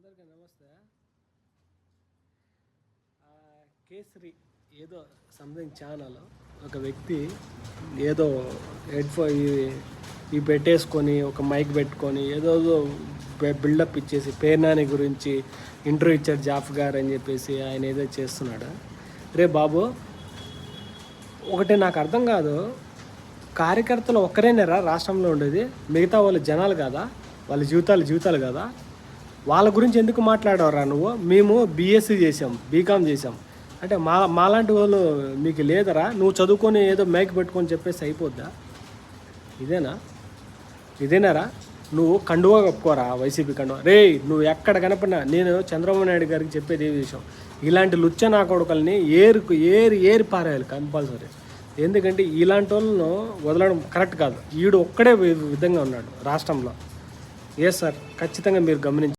అందరికీ నమస్తే. కేసరి ఏదో సంథింగ్ ఛానల్ ఒక వ్యక్తి ఏదో హెడ్ఫోన్ ఇవి పెట్టేసుకొని ఒక మైక్ పెట్టుకొని ఏదో బిల్డప్ ఇచ్చేసి పేర్నాని గురించి ఇంటర్వ్యూ ఇచ్చారు జాఫ్ గారు అని చెప్పేసి ఆయన ఏదో చేస్తున్నాడు. రే బాబు, ఒకటి నాకు అర్థం కాదు, కార్యకర్తలు ఒక్కరేనేరా రాష్ట్రంలో ఉండేది? మిగతా వాళ్ళు జనాలు కాదా? వాళ్ళ జీవితాలు కదా? వాళ్ళ గురించి ఎందుకు మాట్లాడవరా నువ్వు? మేము బీఎస్సీ చేసాం, బీకామ్ చేసాం అంటే మాలాంటి వాళ్ళు మీకు లేదరా? నువ్వు చదువుకొని ఏదో మైక్ పెట్టుకొని చెప్పేసి అయిపోద్దా? ఇదేనారా? నువ్వు కండువా కప్పుకోరా, వైసీపీ కండువా. రే, నువ్వు ఎక్కడ కనపడినా నేను చంద్రబాబు నాయుడు గారికి చెప్పేది ఏ విషయం, ఇలాంటి లుచ్చ నా కొడుకల్ని ఏరి పారేయాలి కంపల్సరీ. ఎందుకంటే ఇలాంటి వాళ్ళను వదలడం కరెక్ట్ కాదు. ఈడు ఒక్కడే విధంగా ఉన్నాడు రాష్ట్రంలో. సార్, ఖచ్చితంగా మీరు గమనించారు.